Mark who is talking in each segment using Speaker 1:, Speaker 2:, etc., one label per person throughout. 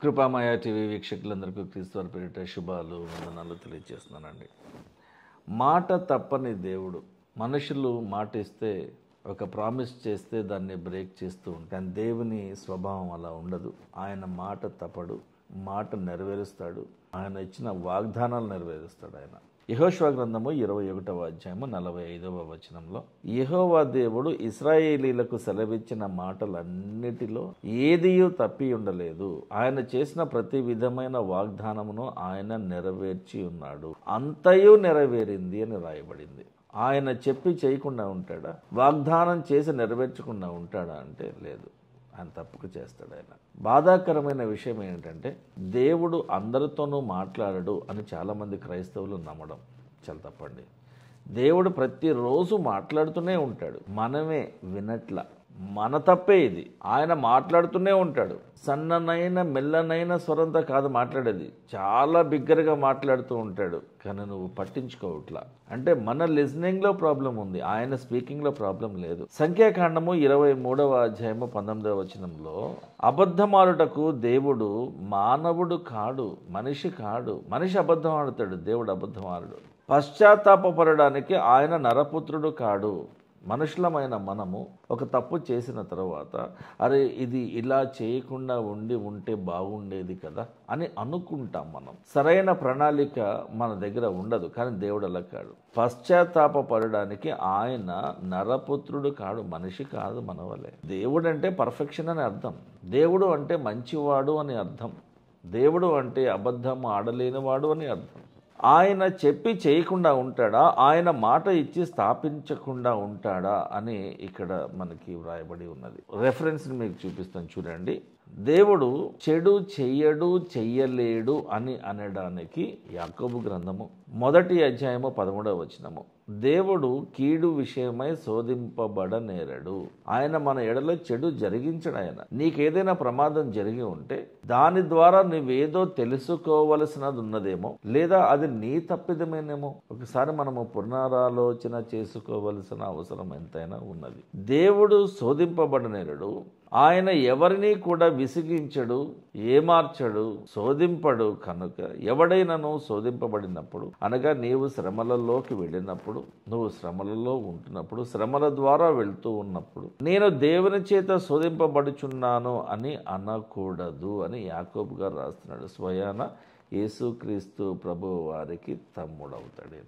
Speaker 1: కృపామయ TV వీక్షకులందరికీ క్రీస్తు వారి పేరిట శుభాలు వందనాలు తెలియజేస్తున్నానండి. మాట తప్పని దేవుడు. మనుషులు మాట ఇస్తే ఒక ప్రామిస్ చేస్తే దాన్ని బ్రేక్ చేస్తూ ఉంటారు. దేవుని స్వభావం అలా ఉండదు. ఆయన మాట తప్పడు, మాట నెరవేరుస్తాడు. ఆయన ఇచ్చిన వాగ్దానాలు నెరవేరుస్తాడు. ఆయన యెహోషువ గ్రంథము 21వ అధ్యాయము 45వ వచనంలో యెహోవా దేవుడు ఇశ్రాయేలీలకు సెలవిచ్చిన మాటలన్నిటిలో ఏదియూ తప్పి ఉండలేదు. ఆయన చేసిన ప్రతి విధమైన వాగ్దానమును ఆయన నెరవేర్చి ఉన్నాడు. అంతయు నెరవేరింది అని రాయబడింది. ఆయన చెప్పి చేయకుండా ఉంటాడా? వాగ్దానం చేసి నెరవేర్చకుండా ఉంటాడా అంటే లేదు. ఆయన తప్పక చేస్తాడు. ఆయన బాధాకరమైన విషయం ఏంటంటే దేవుడు అందరితోనూ మాట్లాడడు అని చాలామంది క్రైస్తవులు నమ్మడం చాలా తప్పండి. దేవుడు ప్రతిరోజు మాట్లాడుతూనే ఉంటాడు, మనమే వినట్ల. మన తప్పే ఇది. ఆయన మాట్లాడుతూనే ఉంటాడు. సన్ననైన మెల్లనైన స్వరంతో కాదు మాట్లాడేది, చాలా బిగ్గరగా మాట్లాడుతూ ఉంటాడు. కానీ నువ్వు పట్టించుకోవట్లా. అంటే మన లిజనింగ్లో ప్రాబ్లం ఉంది, ఆయన స్పీకింగ్లో ప్రాబ్లం లేదు. సంఖ్యాకాండము 23వ అధ్యాయము 19వ వచనంలో అబద్ధమాడుటకు దేవుడు మానవుడు కాడు, మనిషి కాడు. మనిషి అబద్ధం ఆడుతాడు, దేవుడు అబద్ధం ఆడడు. పశ్చాత్తాపపడడానికి ఆయన నరపుత్రుడు కాడు. మనుషులమైన మనము ఒక తప్పు చేసిన తర్వాత అరే ఇది ఇలా చేయకుండా ఉంటే బాగుండేది కదా అని అనుకుంటాం. మనం సరైన ప్రణాళిక మన దగ్గర ఉండదు. కానీ దేవుడు అలా కాడు. పశ్చాత్తాపపడడానికి ఆయన నరపుత్రుడు కాడు, మనిషి కాదు మన వలె. దేవుడు అంటే పర్ఫెక్షన్ అని అర్థం. దేవుడు అంటే మంచివాడు అని అర్థం. దేవుడు అంటే అబద్ధం ఆడలేనివాడు అని అర్థం. ఆయన చెప్పి చేయకుండా ఉంటాడా? ఆయన మాట ఇచ్చి స్థాపించకుండా ఉంటాడా అని ఇక్కడ మనకి వ్రాయబడి ఉన్నది. రెఫరెన్స్ని మీకు చూపిస్తాను చూడండి. దేవుడు చెడు చెయ్యడు, చెయ్యలేడు అని అనడానికి యాకోబు గ్రంథము 1వ అధ్యాయము 13వ వచనము. దేవుడు కీడు విషయమై శోధింపబడనేరడు. ఆయన మన ఎడలో చెడు జరిగించడు. ఆయన నీకేదైనా ప్రమాదం జరిగి ఉంటే దాని ద్వారా నువ్వేదో తెలుసుకోవలసినది ఉన్నదేమో, లేదా అది నీ తప్పిదమేనేమో. ఒకసారి మనము పునరాలోచన చేసుకోవలసిన అవసరం ఎంతైనా ఉన్నది. దేవుడు శోధింపబడనేరడు. ఆయన ఎవరిని కూడా విసిగించడు, ఏమార్చడు, శోధింపడు. కనుక ఎవడైనాను శోధింపబడినప్పుడు, అనగా నీవు శ్రమలలోకి వెళ్ళినప్పుడు, నువ్వు శ్రమలలో ఉంటున్నప్పుడు, శ్రమల ద్వారా వెళ్తూ ఉన్నప్పుడు నేను దేవుని చేత శోధింపబడుచున్నాను అని అనకూడదు అని యాకోబు గారు రాస్తున్నాడు. స్వయాన యేసుక్రీస్తు ప్రభువు వారికి తమ్ముడవుతాడు.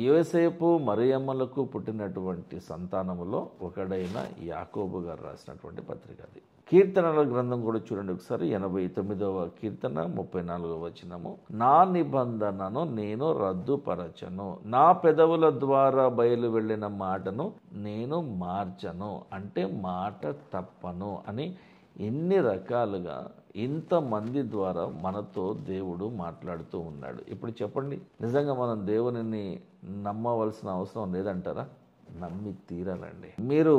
Speaker 1: యోసేపు మరియమ్మలకు పుట్టినటువంటి సంతానములో ఒకడైన యాకోబు గారు రాసినటువంటి పత్రిక అది. కీర్తనల గ్రంథం కూడా చూడండి ఒకసారి. 89వ కీర్తన 34వ వచనము. నా నిబంధనను నేను రద్దుపరచను, నా పెదవుల ద్వారా బయలు వెళ్ళిన మాటను నేను మార్చను. అంటే మాట తప్పను అని ఎన్ని రకాలుగా ఇంతమంది ద్వారా మనతో దేవుడు మాట్లాడుతూ ఉన్నాడు. ఇప్పుడు చెప్పండి, నిజంగా మనం దేవునిని నమ్మవలసిన అవసరం లేదంటారా? నమ్మి తీరాలండి. మీరు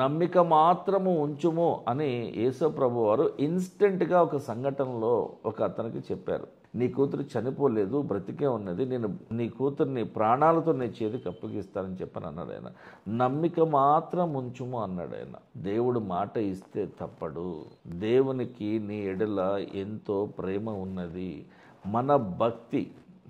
Speaker 1: నమ్మిక మాత్రము ఉంచుము అని యేసు ప్రభు వారు ఇన్స్టెంట్గా ఒక సంఘటనలో ఒక అతనికి చెప్పారు. నీ కూతురు చనిపోలేదు, బ్రతికే ఉన్నది, నేను నీ కూతుర్ని ప్రాణాలతో నీ చేతికి అప్పగిస్తానని చెప్పని అన్నాడు ఆయన. నమ్మిక మాత్రం ఉంచుము అన్నాడు ఆయన. దేవుడు మాట ఇస్తే తప్పడు. దేవునికి నీ ఎడల ఎంతో ప్రేమ ఉన్నది. మన భక్తి,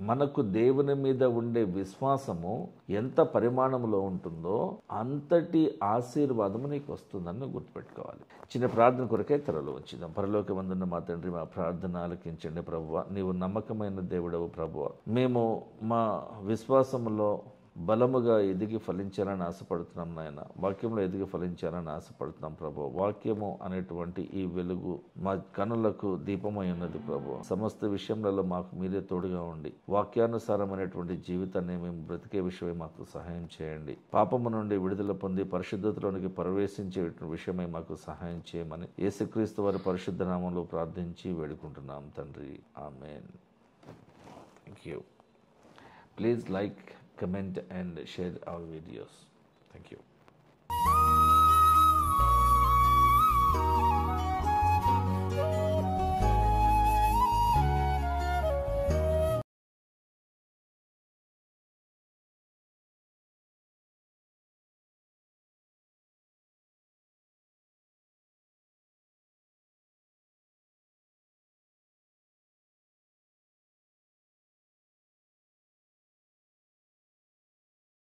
Speaker 1: మనకు దేవుని మీద ఉండే విశ్వాసము ఎంత పరిమాణంలో ఉంటుందో అంతటి ఆశీర్వాదము నీకు వస్తుందని గుర్తుపెట్టుకోవాలి. చిన్న ప్రార్థన కొరకే త్వరలో వచ్చిందాం. పరలోకమందున్న మా తండ్రి, మా ప్రార్థన ఆలకించండి ప్రభువా. నీవు నమ్మకమైన దేవుడవు ప్రభువా. మేము మా విశ్వాసములో బలముగా ఎదిగి ఫలించాలని ఆశపడుతున్నాం నాయన. వాక్యంలో ఎదిగి ఫలించాలని ఆశపడుతున్నాం ప్రభు. వాక్యము అనేటువంటి ఈ వెలుగు మా కనులకు దీపమై ఉన్నది ప్రభు. సమస్త విషయంలో మాకు మీరే తోడుగా ఉండి వాక్యానుసారమైనటువంటి జీవితాన్ని మేము బ్రతికే విషయమై మాకు సహాయం చేయండి. పాపము నుండి విడుదల పొంది పరిశుద్ధతలోనికి ప్రవేశించే విషయమై మాకు సహాయం చేయమని యేసుక్రీస్తు వారి పరిశుద్ధ నామంలో ప్రార్థించి వేడుకుంటున్నాం తండ్రి. Amen. Thank you. Please like, comment and share our videos. Thank you.